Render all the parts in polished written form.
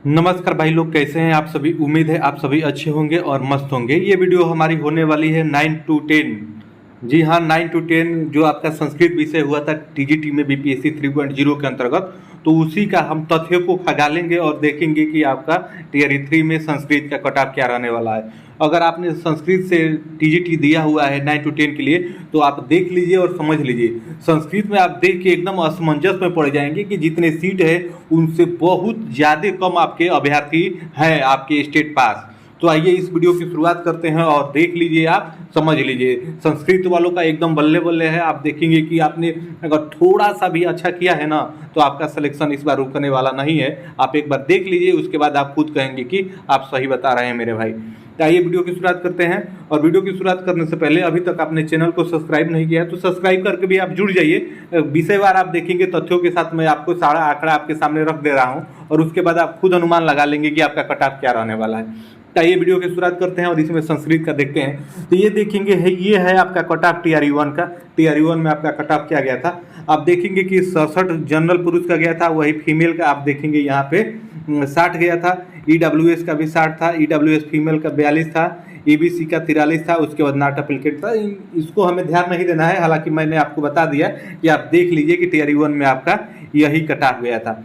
नमस्कार भाई लोग, कैसे हैं आप सभी। उम्मीद है आप सभी अच्छे होंगे और मस्त होंगे। ये वीडियो हमारी होने वाली है 9 टू 10। जी हाँ, 9 टू 10 जो आपका संस्कृत विषय हुआ था टीजीटी में बीपीएससी 3.0 के अंतर्गत, तो उसी का हम तथ्यों को खंगालेंगे और देखेंगे कि आपका टीआरई 3 में संस्कृत का कट ऑफ क्या रहने वाला है। अगर आपने संस्कृत से टीजीटी दिया हुआ है 9 टू 10 के लिए, तो आप देख लीजिए और समझ लीजिए। संस्कृत में आप देख के एकदम असमंजस में पड़ जाएंगे कि जितने सीट है उनसे बहुत ज़्यादा कम आपके अभ्यर्थी हैं आपके स्टेट पास। तो आइए इस वीडियो की शुरुआत करते हैं और देख लीजिए, आप समझ लीजिए। संस्कृत वालों का एकदम बल्ले बल्ले है। आप देखेंगे कि आपने अगर थोड़ा सा भी अच्छा किया है ना, तो आपका सिलेक्शन इस बार रुकने वाला नहीं है। आप एक बार देख लीजिए, उसके बाद आप खुद कहेंगे कि आप सही बता रहे हैं मेरे भाई। तो आइए वीडियो की शुरुआत करते हैं। और वीडियो की शुरुआत करने से पहले अभी तक आपने चैनल को सब्सक्राइब नहीं किया है तो सब्सक्राइब करके भी आप जुड़ जाइए। विषयवार आप देखेंगे तथ्यों के साथ। मैं आपको सारा आंकड़ा आपके सामने रख दे रहा हूँ और उसके बाद आप खुद अनुमान लगा लेंगे कि आपका कट ऑफ क्या रहने वाला है। तो ये वीडियो की शुरुआत करते हैं और इसमें संस्कृत का देखते हैं। तो ये देखेंगे है, ये है आपका कट ऑफ टीआरई 1 का। टीआरई 1 में आपका कट ऑफ क्या गया था, आप देखेंगे कि 67 जनरल पुरुष का गया था। वही फीमेल का आप देखेंगे यहाँ पे 60 गया था। ईडब्ल्यूएस का भी 60 था। ईडब्ल्यूएस फीमेल का 42 था। ईबीसी का 43 था। उसके बाद नॉट एप्लीकेट था। इसको हमें ध्यान नहीं देना है, हालांकि मैंने आपको बता दिया कि आप देख लीजिए कि टीआरई 1 में आपका यही कट ऑफ गया था।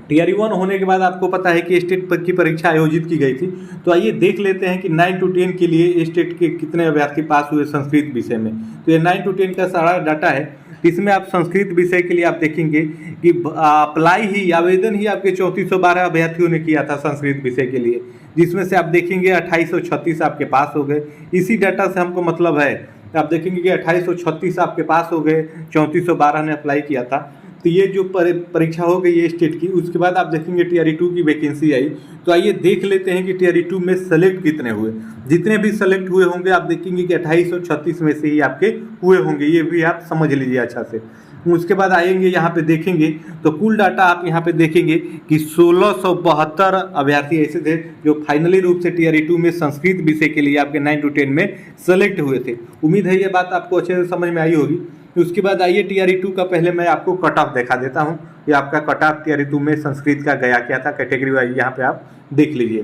टीआरई 1 होने के बाद आपको पता है कि स्टेट की परीक्षा आयोजित की गई थी। तो आइए देख लेते हैं कि 9 टू 10 के लिए स्टेट के कितने अभ्यर्थी पास हुए संस्कृत विषय में। तो ये 9 टू 10 का सारा डाटा है। इसमें आप संस्कृत विषय के लिए आप देखेंगे कि अप्लाई ही आवेदन ही आपके 3412 अभ्यर्थियों ने किया था संस्कृत विषय के लिए, जिसमें से आप देखेंगे 2836 आपके पास हो गए। इसी डाटा से हमको मतलब है। आप देखेंगे कि 2836 आपके पास हो गए, 3412 ने अप्लाई किया था। तो ये जो परीक्षा हो गई है स्टेट की, उसके बाद आप देखेंगे टीआरई 2 की वैकेंसी आई। तो आइए देख लेते हैं कि टीआरई 2 में सेलेक्ट कितने हुए। जितने भी सेलेक्ट हुए होंगे आप देखेंगे कि 2836 में से ही आपके हुए होंगे। ये भी आप समझ लीजिए अच्छा से। उसके बाद आएंगे यहाँ पे देखेंगे तो कुल डाटा आप यहाँ पे देखेंगे कि 1672 अभ्यर्थी ऐसे थे जो फाइनली रूप से टीआरई 2 में संस्कृत विषय के लिए आपके 9 टू 10 में सेलेक्ट हुए थे। उम्मीद है ये बात आपको अच्छे से समझ में आई होगी। उसके बाद आइए टीआरई 2 का पहले मैं आपको कट ऑफ दिखा देता हूँ। ये आपका कट ऑफ टीआरई 2 में संस्कृत का गया क्या था, कैटेगरी वाइज यहाँ पे आप देख लीजिए।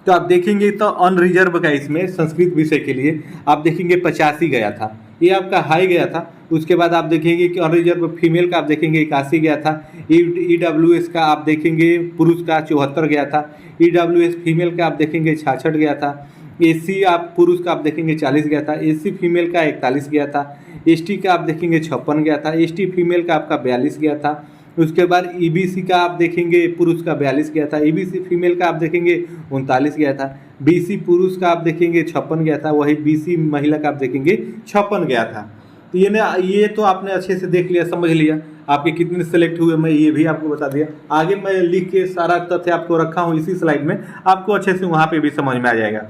तो आप देखेंगे तो अनरिजर्व का इसमें संस्कृत विषय के लिए आप देखेंगे 85 गया था, ये आपका हाई गया था। उसके बाद आप देखेंगे कि अनरिजर्व फीमेल का आप देखेंगे 81 गया था। ईडब्ल्यूएस का आप देखेंगे पुरुष का 74 गया था। ईडब्ल्यूएस फीमेल का आप देखेंगे 66 गया था। एससी आप पुरुष का आप देखेंगे 40 गया था। एससी फीमेल का 41 गया था। एसटी का आप देखेंगे 56 गया था। एसटी फीमेल का आपका 42 गया था। उसके बाद ईबीसी का आप देखेंगे पुरुष का 42 गया था। ईबीसी फीमेल का आप देखेंगे 39 गया था। बीसी पुरुष का आप देखेंगे 56 गया था। वही बीसी महिला का आप देखेंगे 56 गया था। तो ये तो आपने अच्छे से देख लिया, समझ लिया आपके कितने सेलेक्ट हुए। मैं ये भी आपको बता दिया। आगे मैं लिख के सारा तथ्य आपको रखा हूँ इसी स्लाइड में, आपको अच्छे से वहाँ पे भी समझ में आ जाएगा।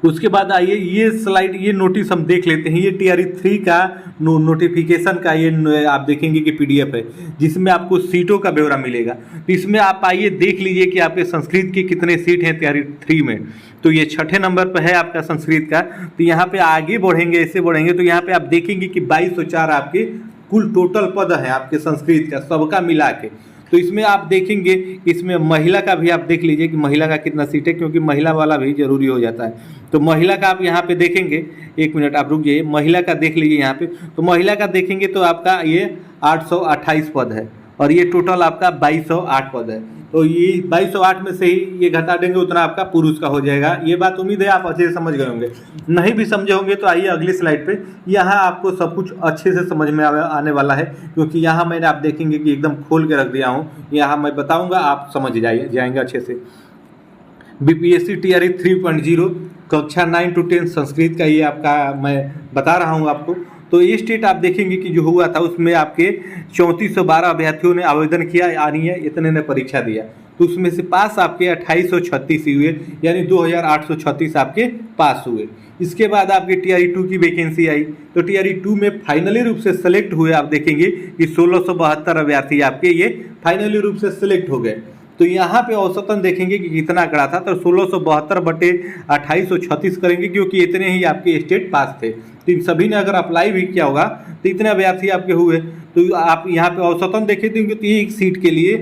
उसके बाद आइए ये स्लाइड, ये नोटिस हम देख लेते हैं। ये टीआरई 3 का नोटिफिकेशन का ये आप देखेंगे कि पीडीएफ है, जिसमें आपको सीटों का ब्यौरा मिलेगा। तो इसमें आप आइए देख लीजिए कि आपके संस्कृत की कितने सीट हैं टीआरई 3 में। तो ये 6ठे नंबर पर है आपका संस्कृत का। तो यहाँ पे आगे बढ़ेंगे, ऐसे बढ़ेंगे तो यहाँ पे आप देखेंगे कि 2204 आपके कुल टोटल पद है आपके संस्कृत का, सबका मिला के। तो इसमें आप देखेंगे, इसमें महिला का भी आप देख लीजिए कि महिला का कितना सीट है, क्योंकि महिला वाला भी जरूरी हो जाता है। तो महिला का आप यहाँ पे देखेंगे, एक मिनट आप रुक जाइए, महिला का देख लीजिए यहाँ पे। तो महिला का देखेंगे तो आपका ये 828 पद है और ये टोटल आपका 2208 पद है। तो ये 2208 में से ही ये घटा देंगे उतना आपका पुरुष का हो जाएगा। ये बात उम्मीद है आप अच्छे से समझ गए होंगे। नहीं भी समझे होंगे तो आइए अगली स्लाइड पे, यहाँ आपको सब कुछ अच्छे से समझ में आने वाला है, क्योंकि यहाँ मैंने आप देखेंगे कि एकदम खोल के रख दिया हूँ। यहाँ मैं बताऊँगा, आप समझ जाएंगे अच्छे से। बीपीएससी टीआरई 3.0 कक्षा 9 टू 10 संस्कृत का ये आपका मैं बता रहा हूँ आपको। तो ये स्टेट आप देखेंगे कि जो हुआ था उसमें आपके 3412 अभ्यर्थियों ने आवेदन किया, यानी है इतने ने परीक्षा दिया। तो उसमें से पास आपके 2836 ही हुए, यानी 2836 आपके पास हुए। इसके बाद आपके टीआरई 2 की वैकेंसी आई। तो टीआरई 2 में फाइनली रूप से सेलेक्ट हुए आप देखेंगे कि 1672 अभ्यर्थी आपके ये फाइनली रूप से सेलेक्ट हो गए। तो यहाँ पे औसतन देखेंगे कि कितना आंकड़ा था। तो 1672 बटे 2836 करेंगे, क्योंकि इतने ही आपके स्टेट पास थे। तो इन सभी ने अगर अप्लाई भी किया होगा तो इतने अभ्यर्थी आपके हुए। तो आप यहाँ पे औसतन देखें तो एक सीट के लिए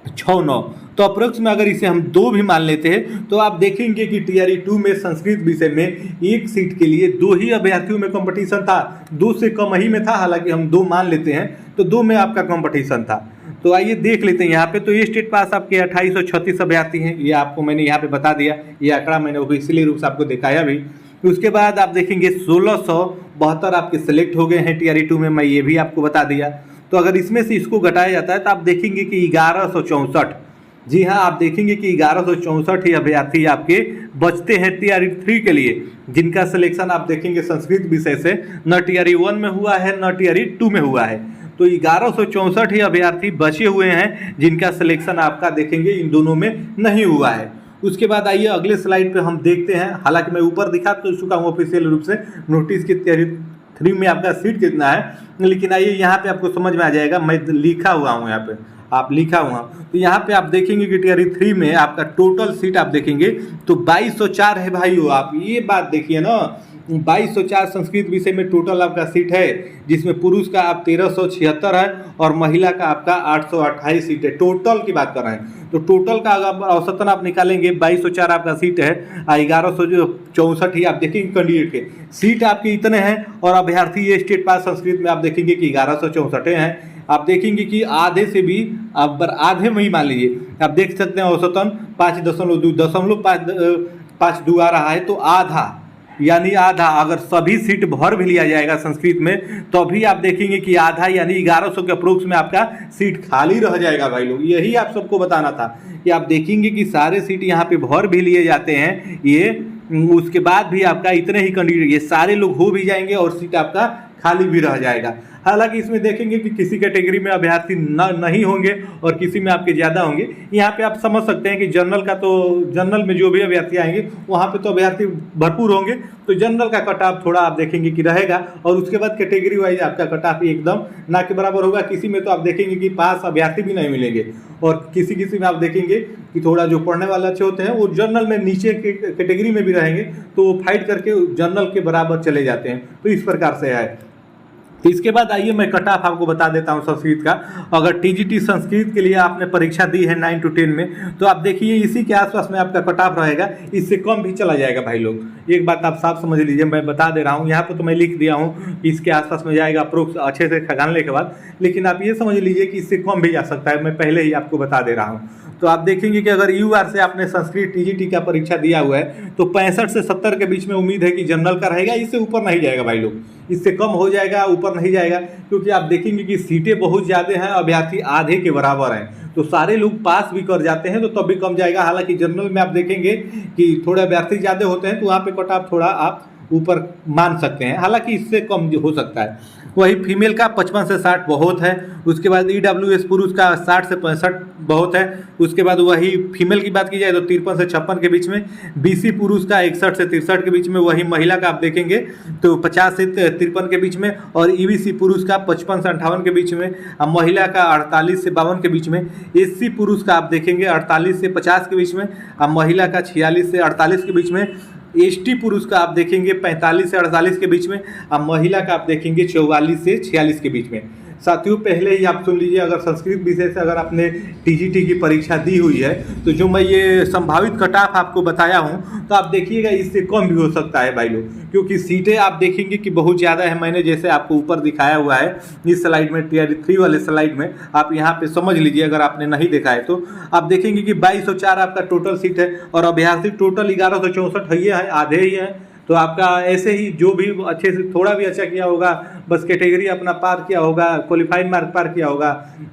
6-9, तो अप्रोक्स में अगर इसे हम 2 भी मान लेते हैं तो आप देखेंगे कि टीआरई 2 में संस्कृत विषय में एक सीट के लिए 2 ही अभ्यर्थियों में कंपटीशन था, 2 से कम ही में था, हालांकि हम 2 मान लेते हैं तो 2 में आपका कंपटीशन था। तो आइए देख लेते हैं यहाँ पे। तो ये स्टेट पास आपके 2836 अभ्यर्थी हैं, ये आपको मैंने यहाँ पे बता दिया, ये आंकड़ा मैंने ऑफिशियली रूप से आपको दिखाया भी। उसके बाद आप देखेंगे 1672 आपके सेलेक्ट हो गए हैं टीआरई 2 में, मैं ये भी आपको बता दिया। तो अगर इसमें से इसको घटाया जाता है तो आप देखेंगे कि 1164, जी हाँ, आप देखेंगे कि 1164 ही अभ्यर्थी आपके बचते हैं टीआरई 3 के लिए, जिनका सिलेक्शन आप देखेंगे संस्कृत विषय से न टीआरई 1 में हुआ है न टीआरई 2 में हुआ है। तो 1164 ही अभ्यर्थी बचे हुए हैं जिनका सिलेक्शन आपका देखेंगे इन दोनों में नहीं हुआ है। उसके बाद आइए अगले स्लाइड पे हम देखते हैं, हालांकि मैं ऊपर दिखा तो चुका हूँ ऑफिशियल रूप से नोटिस की टीआरई 3 में आपका सीट कितना है, लेकिन आइए यहाँ पे आपको समझ में आ जाएगा, मैं लिखा हुआ हूँ यहाँ पे, आप लिखा हुआ। तो यहाँ पे आप देखेंगे कि टीआरई 3 में आपका टोटल सीट आप देखेंगे तो 2204 है भाइयों। आप ये बात देखिए ना, 2204 संस्कृत विषय में टोटल आपका सीट है, जिसमें पुरुष का आप 1376 है और महिला का आपका 828 सीट है। टोटल की बात कर रहे हैं तो टोटल का अगर औसतन आप निकालेंगे 2204 आपका सीट है, 1164 ही आप देखेंगे कैंडिडेट के सीट आपके इतने हैं, और अभ्यर्थी ये स्टेट पास संस्कृत में आप देखेंगे कि 1164 हैं। आप देखेंगे कि आधे से भी आप आधे में ही मान लीजिए, आप देख सकते हैं औसतन 5.52 आ रहा है, तो आधा यानी आधा, अगर सभी सीट भर भी लिया जाएगा संस्कृत में तो अभी आप देखेंगे कि आधा यानी 1100 के अप्रोक्स में आपका सीट खाली रह जाएगा भाई लोग। यही आप सबको बताना था कि आप देखेंगे कि सारे सीट यहाँ पे भर भी लिए जाते हैं, ये उसके बाद भी आपका इतने ही कैंडिडेट ये सारे लोग हो भी जाएंगे और सीट आपका खाली भी रह जाएगा। हालांकि इसमें देखेंगे कि किसी कैटेगरी में अभ्यर्थी नहीं होंगे और किसी में आपके ज़्यादा होंगे। यहाँ पे आप समझ सकते हैं कि जनरल का तो जनरल में जो भी अभ्यर्थी आएंगे वहाँ पे तो अभ्यर्थी भरपूर होंगे, तो जनरल का कट ऑफ थोड़ा आप देखेंगे कि रहेगा, और उसके बाद कैटेगरी वाइज आपका कट ऑफ एकदम ना के बराबर होगा। किसी में तो आप देखेंगे कि पास अभ्यर्थी भी नहीं मिलेंगे, और किसी किसी में आप देखेंगे कि थोड़ा जो पढ़ने वाले अच्छे होते हैं वो जनरल में नीचे के कैटेगरी में भी रहेंगे, तो वो फाइट करके जनरल के बराबर चले जाते हैं। तो इस प्रकार से है। तो इसके बाद आइए मैं कट ऑफ आपको बता देता हूं संस्कृत का। अगर टीजीटी संस्कृत के लिए आपने परीक्षा दी है 9 to 10 में, तो आप देखिए इसी के आसपास में आपका कट ऑफ रहेगा, इससे कम भी चला जाएगा भाई लोग। एक बात आप साफ समझ लीजिए, मैं बता दे रहा हूं, यहाँ पे तो मैं लिख दिया हूं कि इसके आसपास में जाएगा अप्रोक्स अच्छे से खगानने के बाद, लेकिन आप ये समझ लीजिए कि इससे कम भी जा सकता है, मैं पहले ही आपको बता दे रहा हूँ। तो आप देखेंगे कि अगर यूआर से आपने संस्कृत टीजीटी का परीक्षा दिया हुआ है तो 65 से 70 के बीच में उम्मीद है कि जनरल का रहेगा, इससे ऊपर नहीं जाएगा भाई लोग, इससे कम हो जाएगा, ऊपर नहीं जाएगा, क्योंकि आप देखेंगे कि सीटें बहुत ज़्यादा हैं, अभ्यर्थी आधे के बराबर हैं, तो सारे लोग पास भी कर जाते हैं तो तब भी कम जाएगा। हालांकि जनरल में आप देखेंगे कि थोड़े अभ्यर्थी ज़्यादा होते हैं तो वहाँ पे कट ऑफ थोड़ा आप ऊपर मान सकते हैं, हालांकि इससे कम हो सकता है। वही फीमेल का 55 से 60 बहुत है। उसके बाद ईडब्ल्यूएस पुरुष का 60 से 65 बहुत है। उसके बाद वही फीमेल की बात की जाए तो 53 से 56 के बीच में, बीसी पुरुष का 61 से 63 के बीच में, वही महिला का आप देखेंगे तो 50 से 53 के बीच में, और ईबीसी पुरुष का 55 से 58 के बीच में, महिला का 48 से 52 के बीच में, एससी पुरुष का आप देखेंगे 48 से 50 के बीच में, महिला का 46 से 48 के बीच में, एसटी पुरुष का आप देखेंगे 45 से 48 के बीच में, अब महिला का आप देखेंगे 44 से 46 के बीच में। साथियों पहले ही आप सुन लीजिए, अगर संस्कृत विषय से अगर आपने टीजीटी की परीक्षा दी हुई है तो जो मैं ये संभावित कट ऑफ आपको बताया हूँ तो आप देखिएगा इससे कम भी हो सकता है भाई लोग, क्योंकि सीटें आप देखेंगे कि बहुत ज़्यादा है। मैंने जैसे आपको ऊपर दिखाया हुआ है इस स्लाइड में, टीआरई 3 वाले स्लाइड में, आप यहाँ पे समझ लीजिए अगर आपने नहीं देखा है तो आप देखेंगे कि 2204 आपका टोटल सीट है और अभ्यर्थी टोटल 1164 है, आधे ही है। तो आपका ऐसे ही जो भी अच्छे से थोड़ा भी अच्छा किया होगा, बस कैटेगरी अपना पार किया होगा, क्वालिफाइड मार्क पार किया होगा,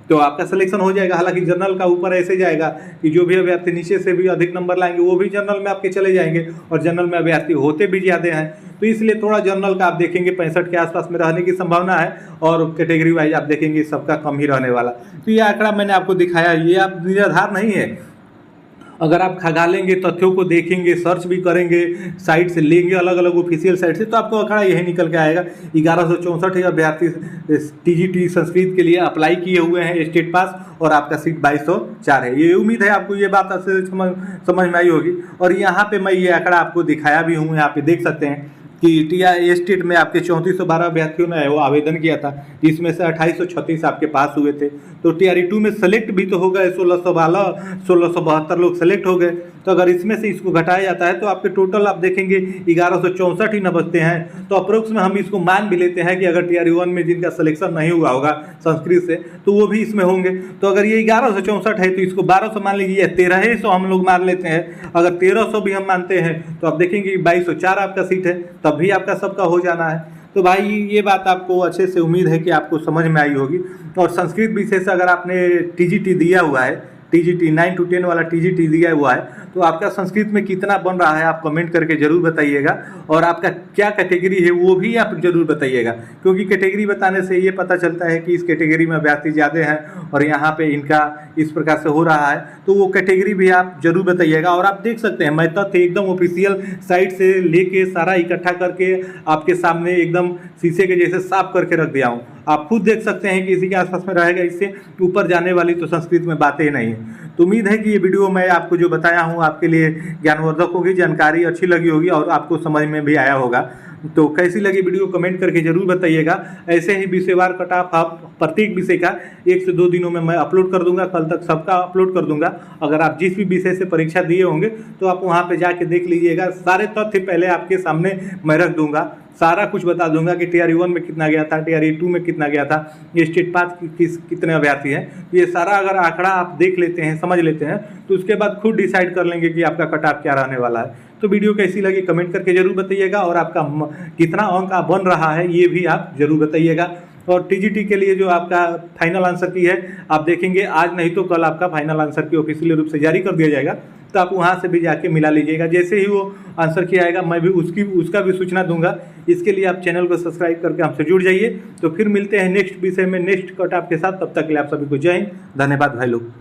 तो आपका सिलेक्शन हो जाएगा। हालांकि जनरल का ऊपर ऐसे जाएगा कि जो भी अभ्यर्थी नीचे से भी अधिक नंबर लाएंगे वो भी जनरल में आपके चले जाएंगे, और जनरल में अभ्यर्थी होते भी ज़्यादा हैं, तो इसलिए थोड़ा जनरल का आप देखेंगे 65 के आसपास में रहने की संभावना है, और कैटेगरी वाइज आप देखेंगे सबका कम ही रहने वाला। तो ये आंकड़ा मैंने आपको दिखाया, ये आप निराधार नहीं है। अगर आप खंगालेंगे, तथ्यों को देखेंगे, सर्च भी करेंगे, साइट से लेंगे अलग अलग ऑफिशियल साइट से, तो आपको आंकड़ा यही निकल के आएगा। 1164 अभ्यर्थी टीजीटी संस्कृत के लिए अप्लाई किए हुए हैं स्टेट पास, और आपका सीट 2204 है। ये उम्मीद है आपको ये बात अच्छे से समझ में आई होगी। और यहाँ पे मैं ये आंकड़ा आपको दिखाया भी हूँ, यहाँ पे देख सकते हैं कि टी स्टेट में आपके 3412 अभ्यर्थियों ने वो आवेदन किया था, जिसमें से 2836 आपके पास हुए थे। तो TRE2 में सेलेक्ट भी तो हो गए 1672 लोग सेलेक्ट हो गए। तो अगर इसमें से इसको घटाया जाता है तो आपके टोटल आप देखेंगे 1164 ही न बचते हैं। तो अप्रोक्स में हम इसको मान भी लेते हैं कि अगर TRE1 में जिनका सिलेक्शन नहीं हुआ होगा संस्कृत से तो वो भी इसमें होंगे। तो अगर ये 1164 है तो इसको 1200 मान लीजिए, 1300 हम लोग मान लेते हैं। अगर 1300 भी हम मानते हैं तो आप देखेंगे 2204 आपका सीट है, तब भी आपका सबका हो जाना है। तो भाई ये बात आपको अच्छे से उम्मीद है कि आपको समझ में आई होगी। और संस्कृत विषय से अगर आपने TGT दिया हुआ है, TGT 9 to 10 वाला TGT दिया हुआ है, तो आपका संस्कृत में कितना बन रहा है आप कमेंट करके ज़रूर बताइएगा। और आपका क्या कैटेगरी है वो भी आप ज़रूर बताइएगा, क्योंकि कैटेगरी बताने से ये पता चलता है कि इस कैटेगरी में अभ्यर्थी ज़्यादा हैं और यहाँ पे इनका इस प्रकार से हो रहा है। तो वो कैटेगरी भी आप जरूर बताइएगा। और आप देख सकते हैं मैं तथ्य एकदम ऑफिशियल साइट से लेके सारा इकट्ठा करके आपके सामने एकदम शीशे के जैसे साफ करके रख दिया हूँ। आप खुद देख सकते हैं कि इसी के आसपास में रहेगा, इससे ऊपर जाने वाली तो संस्कृत में बातें नहीं है। तो उम्मीद है कि ये वीडियो मैं आपको जो बताया हूँ आपके लिए ज्ञानवर्धक होगी, जानकारी अच्छी लगी होगी और आपको समझ में भी आया होगा। तो कैसी लगी वीडियो कमेंट करके जरूर बताइएगा। ऐसे ही विषयवार कट ऑफ आप प्रत्येक विषय का 1 से 2 दिनों में मैं अपलोड कर दूंगा, कल तक सबका अपलोड कर दूंगा। अगर आप जिस भी विषय से परीक्षा दिए होंगे तो आप वहां पे जाके देख लीजिएगा, सारे तथ्य पहले आपके सामने मैं रख दूंगा, सारा कुछ बता दूंगा कि TRE1 में कितना गया था, TRE2 में कितना गया था, ये स्टेट पास कितने अभ्यर्थी हैं। तो ये सारा अगर आंकड़ा आप देख लेते हैं, समझ लेते हैं, तो उसके बाद खुद डिसाइड कर लेंगे कि आपका कट ऑफ क्या रहने वाला है। तो वीडियो कैसी लगी कमेंट करके जरूर बताइएगा। और आपका कितना अंक आप बन रहा है ये भी आप जरूर बताइएगा। और TGT के लिए जो आपका फाइनल आंसर की है आप देखेंगे, आज नहीं तो कल आपका फाइनल आंसर की ऑफिशियल रूप से जारी कर दिया जाएगा। तो आप वहाँ से भी जाके मिला लीजिएगा। जैसे ही वो आंसर किया आएगा मैं भी उसका भी सूचना दूंगा। इसके लिए आप चैनल को सब्सक्राइब करके हमसे जुड़ जाइए। तो फिर मिलते हैं नेक्स्ट विषय में नेक्स्ट कट ऑफ के साथ। तब तक के लिए आप सभी को जय हिंद, धन्यवाद भाई लोग।